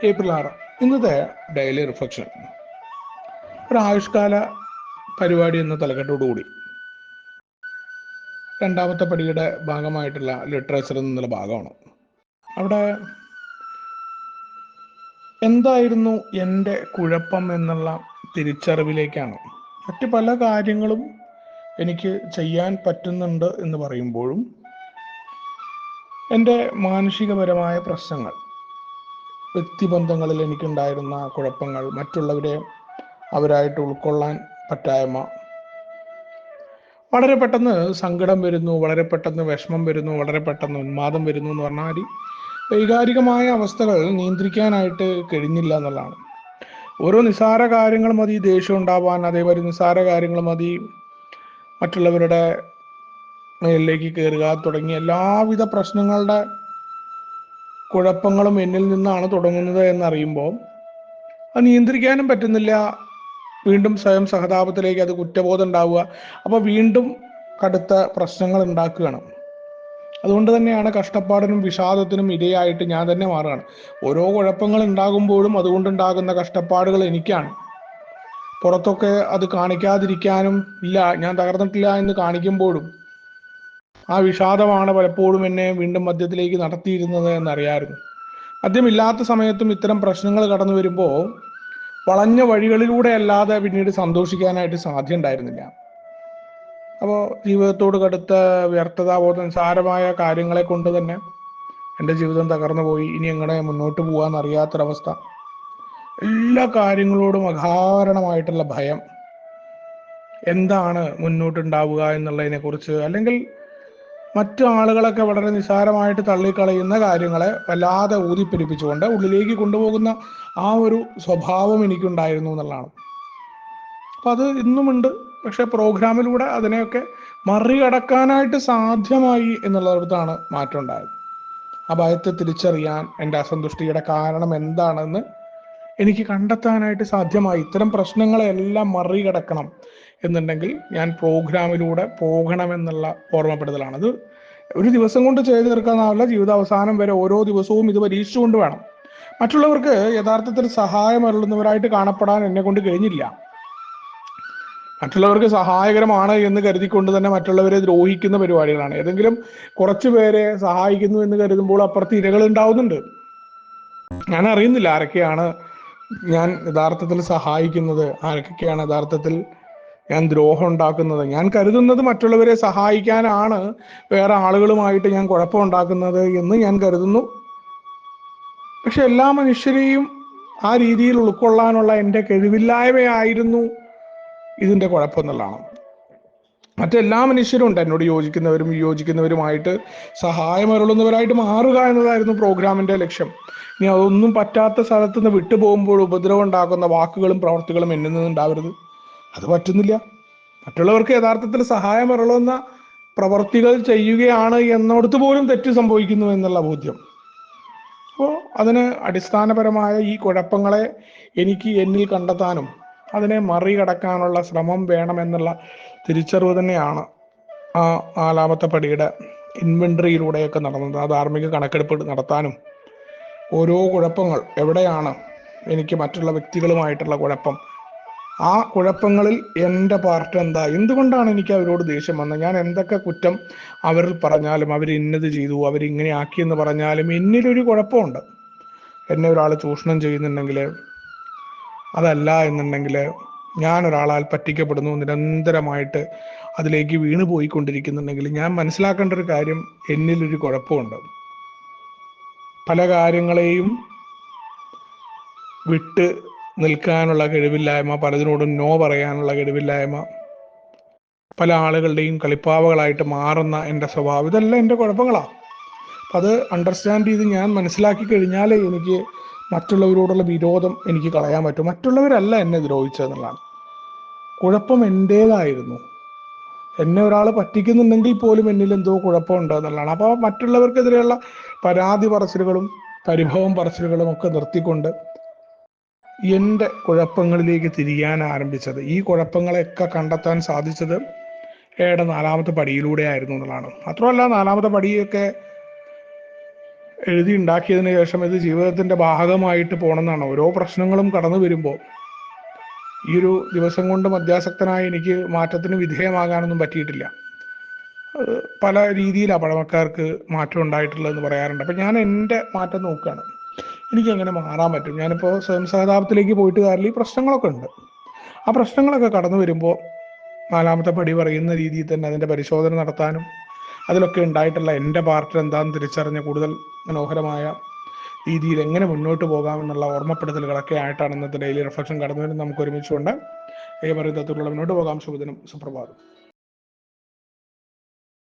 April 6 ഇന്നത്തെ daily reflection ഒരു ആയുഷ്കാല പരിപാടി എന്ന തലക്കെട്ടോടുകൂടി രണ്ടാമത്തെ പടിയുടെ ഭാഗമായിട്ടുള്ള ലിറ്ററേച്ചർ എന്നുള്ള ഭാഗമാണ്. അവിടെ എന്തായിരുന്നു എൻ്റെ കുഴപ്പം എന്നുള്ള തിരിച്ചറിവിലേക്കാണ്. മറ്റ് പല കാര്യങ്ങളും എനിക്ക് ചെയ്യാൻ പറ്റുന്നുണ്ട് എന്ന് പറയുമ്പോഴും എൻ്റെ മാനുഷികപരമായ പ്രശ്നങ്ങൾ, വ്യക്തിബന്ധങ്ങളിൽ എനിക്കുണ്ടായിരുന്ന കുഴപ്പങ്ങൾ, മറ്റുള്ളവരെ അവരായിട്ട് ഉൾക്കൊള്ളാൻ പറ്റായ്മ, വളരെ പെട്ടെന്ന് സങ്കടം വരുന്നു, വളരെ പെട്ടെന്ന് വിഷമം വരുന്നു, വളരെ പെട്ടെന്ന് ഉന്മാദം വരുന്നു എന്ന് പറഞ്ഞാൽ വൈകാരികമായ അവസ്ഥകൾ നിയന്ത്രിക്കാനായിട്ട് കഴിഞ്ഞില്ല എന്നുള്ളതാണ്. ഓരോ നിസ്സാര കാര്യങ്ങൾ മതി ദേഷ്യം ഉണ്ടാവാൻ, അതേപോലെ നിസ്സാര കാര്യങ്ങൾ മതി മറ്റുള്ളവരുടെ മേലിലേക്ക് കയറുക തുടങ്ങിയ എല്ലാവിധ പ്രശ്നങ്ങളുടെ കുഴപ്പങ്ങളും എന്നിൽ നിന്നാണ് തുടങ്ങുന്നത് എന്നറിയുമ്പോൾ അത് നിയന്ത്രിക്കാനും പറ്റുന്നില്ല. വീണ്ടും സ്വയം സഹതാപത്തിലേക്ക് അത് കുറ്റബോധം ഉണ്ടാവുക, അപ്പോൾ വീണ്ടും കടുത്ത പ്രശ്നങ്ങൾ ഉണ്ടാക്കുകയാണ്. അതുകൊണ്ട് തന്നെയാണ് കഷ്ടപ്പാടിനും വിഷാദത്തിനും ഇരയായിട്ട് ഞാൻ തന്നെ മാറുകയാണ്. ഓരോ കുഴപ്പങ്ങൾ ഉണ്ടാകുമ്പോഴും അതുകൊണ്ടുണ്ടാകുന്ന കഷ്ടപ്പാടുകൾ എനിക്കാണ്. പുറത്തൊക്കെ അത് കാണിക്കാതിരിക്കാനും ഇല്ല, ഞാൻ തകർന്നിട്ടില്ല എന്ന് കാണിക്കുമ്പോഴും ആ വിഷാദമാണ് പലപ്പോഴും എന്നെ വീണ്ടും മദ്യത്തിലേക്ക് നടത്തിയിരുന്നത് എന്നറിയാമായിരുന്നു. മദ്യമില്ലാത്ത സമയത്തും ഇത്തരം പ്രശ്നങ്ങൾ കടന്നു വരുമ്പോൾ വളഞ്ഞ വഴികളിലൂടെ അല്ലാതെ പിന്നീട് സന്തോഷിക്കാനായിട്ട് സാധ്യം ഉണ്ടായിരുന്നില്ല. അപ്പോൾ ജീവിതത്തോട് കടുത്ത വ്യർത്ഥതാബോധം, സാരമായ കാര്യങ്ങളെ കൊണ്ട് തന്നെ എൻ്റെ ജീവിതം തകർന്നു പോയി, ഇനി എങ്ങനെ മുന്നോട്ട് പോകാമെന്നറിയാത്തൊരവസ്ഥ, എല്ലാ കാര്യങ്ങളോടും അകാരണമായിട്ടുള്ള ഭയം, എന്താണ് മുന്നോട്ടുണ്ടാവുക എന്നുള്ളതിനെ കുറിച്ച്, അല്ലെങ്കിൽ മറ്റു ആളുകളൊക്കെ വളരെ നിസ്സാരമായിട്ട് തള്ളിക്കളയുന്ന കാര്യങ്ങളെ വല്ലാതെ ഊതിപ്പെരിപ്പിച്ചുകൊണ്ട് ഉള്ളിലേക്ക് കൊണ്ടുപോകുന്ന ആ ഒരു സ്വഭാവം എനിക്കുണ്ടായിരുന്നു എന്നുള്ളതാണ്. അപ്പം അത് ഇന്നുമുണ്ട്. പക്ഷെ പ്രോഗ്രാമിലൂടെ അതിനെയൊക്കെ മറികടക്കാനായിട്ട് സാധ്യമായി എന്നുള്ളിടത്താണ് മാറ്റം ഉണ്ടായത്. ആ ഭയത്തെ തിരിച്ചറിയാൻ, എൻ്റെ അസന്തുഷ്ടിയുടെ കാരണം എന്താണെന്ന് എനിക്ക് കണ്ടെത്താനായിട്ട് സാധ്യമായി. ഇത്തരം പ്രശ്നങ്ങളെല്ലാം മറികടക്കണം എന്നുണ്ടെങ്കിൽ ഞാൻ പ്രോഗ്രാമിലൂടെ പോകണമെന്നുള്ള ഓർമ്മപ്പെടുത്തലാണ്. അത് ഒരു ദിവസം കൊണ്ട് ചെയ്തു തീർക്കാനാവില്ല. ജീവിതാവസാനം വരെ ഓരോ ദിവസവും ഇത് പരീക്ഷിച്ചുകൊണ്ട് വേണം. മറ്റുള്ളവർക്ക് യഥാർത്ഥത്തിൽ സഹായം അരുളുന്നവരായിട്ട് കാണപ്പെടാൻ എന്നെ കൊണ്ട് കഴിഞ്ഞില്ല. മറ്റുള്ളവർക്ക് സഹായകരമാണ് എന്ന് കരുതിക്കൊണ്ട് തന്നെ മറ്റുള്ളവരെ ദ്രോഹിക്കുന്ന പരിപാടികളാണ്. ഏതെങ്കിലും കുറച്ചു പേരെ സഹായിക്കുന്നു എന്ന് കരുതുമ്പോൾ അപ്പുറത്ത് ഇരകൾ ഉണ്ടാവുന്നുണ്ട്. ഞാൻ അറിയുന്നില്ല ആരൊക്കെയാണ് ഞാൻ യഥാർത്ഥത്തിൽ സഹായിക്കുന്നത്, ആരൊക്കെയാണ് യഥാർത്ഥത്തിൽ ഞാൻ ദ്രോഹം ഉണ്ടാക്കുന്നത്. ഞാൻ കരുതുന്നത് മറ്റുള്ളവരെ സഹായിക്കാനാണ് വേറെ ആളുകളുമായിട്ട് ഞാൻ കുഴപ്പമുണ്ടാക്കുന്നത് എന്ന് ഞാൻ കരുതുന്നു. പക്ഷെ എല്ലാ മനുഷ്യരെയും ആ രീതിയിൽ ഉൾക്കൊള്ളാനുള്ള എൻ്റെ കഴിവില്ലായ്മയായിരുന്നു ഇതിൻ്റെ കുഴപ്പം എന്നുള്ളതാണ്. മറ്റെല്ലാ മനുഷ്യരും ഉണ്ട്, എന്നോട് യോജിക്കുന്നവരും വിയോജിക്കുന്നവരുമായിട്ട് സഹായം അരുളുന്നവരായിട്ട് മാറുക എന്നതായിരുന്നു പ്രോഗ്രാമിൻ്റെ ലക്ഷ്യം. ഇനി അതൊന്നും പറ്റാത്ത സ്ഥലത്ത് നിന്ന് വിട്ടുപോകുമ്പോൾ ഉപദ്രവം ഉണ്ടാക്കുന്ന വാക്കുകളും പ്രവർത്തികളും എന്നിൽ നിന്നുണ്ടാവരുത്. അത് പറ്റുന്നില്ല. മറ്റുള്ളവർക്ക് യഥാർത്ഥത്തിൽ സഹായം അരുളുന്ന പ്രവർത്തികൾ ചെയ്യുകയാണ് എന്നോടത്ത് പോലും തെറ്റ് സംഭവിക്കുന്നു എന്നുള്ള ബോധ്യം. അപ്പോൾ അതിന് അടിസ്ഥാനപരമായ ഈ കുഴപ്പങ്ങളെ എനിക്ക് എന്നിൽ കണ്ടെത്താനും അതിനെ മറികടക്കാനുള്ള ശ്രമം വേണമെന്നുള്ള തിരിച്ചറിവ് തന്നെയാണ് ആ 4ാമത്തെ പടിയുടെ ഇൻവെൻട്രിയിലൂടെയൊക്കെ നടന്നത്. ആ ധാർമ്മിക കണക്കെടുപ്പ് നടത്താനും ഓരോ കുഴപ്പങ്ങൾ എവിടെയാണ് എനിക്ക് മറ്റുള്ള വ്യക്തികളുമായിട്ടുള്ള കുഴപ്പം, ആ കുഴപ്പങ്ങളിൽ എൻ്റെ പാർട്ട് എന്താ, എന്തുകൊണ്ടാണ് എനിക്ക് അവരോട് ദേഷ്യം വന്നത്, ഞാൻ എന്തൊക്കെ കുറ്റം അവരിൽ പറഞ്ഞാലും, അവർ ഇന്നത് ചെയ്തു, അവരിങ്ങനെ ആക്കിയെന്ന് പറഞ്ഞാലും എന്നിലൊരു കുഴപ്പമുണ്ട്. എന്നെ ഒരാൾ ചൂഷണം ചെയ്യുന്നുണ്ടെങ്കിൽ, അതല്ല എന്നുണ്ടെങ്കിൽ ഞാൻ ഒരാളാൽ പറ്റിക്കപ്പെടുന്നു, നിരന്തരമായിട്ട് അതിലേക്ക് വീണു പോയിക്കൊണ്ടിരിക്കുന്നുണ്ടെങ്കിൽ ഞാൻ മനസ്സിലാക്കേണ്ട ഒരു കാര്യം, എന്നിലൊരു കുഴപ്പമുണ്ട്. പല കാര്യങ്ങളെയും വിട്ട് നിൽക്കാനുള്ള കഴിവില്ലായ്മ, പലതിനോടും നോ പറയാനുള്ള കഴിവില്ലായ്മ, പല ആളുകളുടെയും കളിപ്പാവകളായിട്ട് മാറുന്ന എൻ്റെ സ്വഭാവം, ഇതെല്ലാം എൻ്റെ കുഴപ്പങ്ങളാണ്. അപ്പം അത് അണ്ടർസ്റ്റാൻഡ് ചെയ്ത് ഞാൻ മനസ്സിലാക്കി കഴിഞ്ഞാലേ എനിക്ക് മറ്റുള്ളവരോടുള്ള വിരോധം എനിക്ക് കളയാൻ പറ്റും. മറ്റുള്ളവരല്ല എന്നെ ദ്രോഹിച്ചതെന്നുള്ളതാണ്. കുഴപ്പം എൻ്റേതായിരുന്നു. എന്നെ ഒരാൾ പറ്റിക്കുന്നുണ്ടെങ്കിൽ പോലും എന്നിൽ എന്തോ കുഴപ്പമുണ്ട് എന്നുള്ളതാണ്. അപ്പോൾ മറ്റുള്ളവർക്കെതിരെയുള്ള പരാതി പറച്ചിലുകളും പരിഭവം പറച്ചിലുകളും ഒക്കെ നിർത്തിക്കൊണ്ട് എൻ്റെ കുഴപ്പങ്ങളിലേക്ക് തിരിയാൻ ആരംഭിച്ചത്, ഈ കുഴപ്പങ്ങളെയൊക്കെ കണ്ടെത്താൻ സാധിച്ചത് 4ാമത്തെ പടിയിലൂടെ ആയിരുന്നു എന്നുള്ളതാണ്. മാത്രമല്ല 4ാമത്തെ പടിയൊക്കെ എഴുതി ഉണ്ടാക്കിയതിന് ശേഷം ഇത് ജീവിതത്തിൻ്റെ ഭാഗമായിട്ട് പോകണമെന്നാണ്. ഓരോ പ്രശ്നങ്ങളും കടന്നു വരുമ്പോൾ ഈ ഒരു ദിവസം കൊണ്ട് മദ്യാസക്തനായ എനിക്ക് മാറ്റത്തിന് വിധേയമാകാനൊന്നും പറ്റിയിട്ടില്ല. പല രീതിയിലാണ് പഴമക്കാർക്ക് മാറ്റം ഉണ്ടായിട്ടുള്ളതെന്ന് പറയാറുണ്ട്. അപ്പം ഞാൻ എൻ്റെ മാറ്റം നോക്കുകയാണ്, എനിക്ക് എങ്ങനെ മാറാൻ പറ്റും. ഞാനിപ്പോൾ സ്വയം സഹതാപത്തിലേക്ക് പോയിട്ട് കാര്യമില്ല, ഈ പ്രശ്നങ്ങളൊക്കെ ഉണ്ട്. ആ പ്രശ്നങ്ങളൊക്കെ കടന്നു വരുമ്പോൾ നാലാമത്തെ പടി പറയുന്ന രീതിയിൽ തന്നെ അതിൻ്റെ പരിശോധന നടത്താനും അതിലൊക്കെ ഉണ്ടായിട്ടുള്ള എൻ്റെ പാർട്ട് എന്താണെന്ന് തിരിച്ചറിഞ്ഞ് കൂടുതൽ മനോഹരമായ രീതിയിൽ എങ്ങനെ മുന്നോട്ട് പോകാമെന്നുള്ള ഓർമ്മപ്പെടുത്തലുകളൊക്കെ ആയിട്ടാണ് ഇന്നത്തെ ഡെയിലി റിഫ്ലക്ഷൻ കടന്നു വരുന്നത്. നമുക്ക് ഒരുമിച്ചുകൊണ്ട് ഏവരും തരത്തിലുള്ള മുന്നോട്ട് പോകാം. ശുഭദിനം, സുപ്രഭാതം.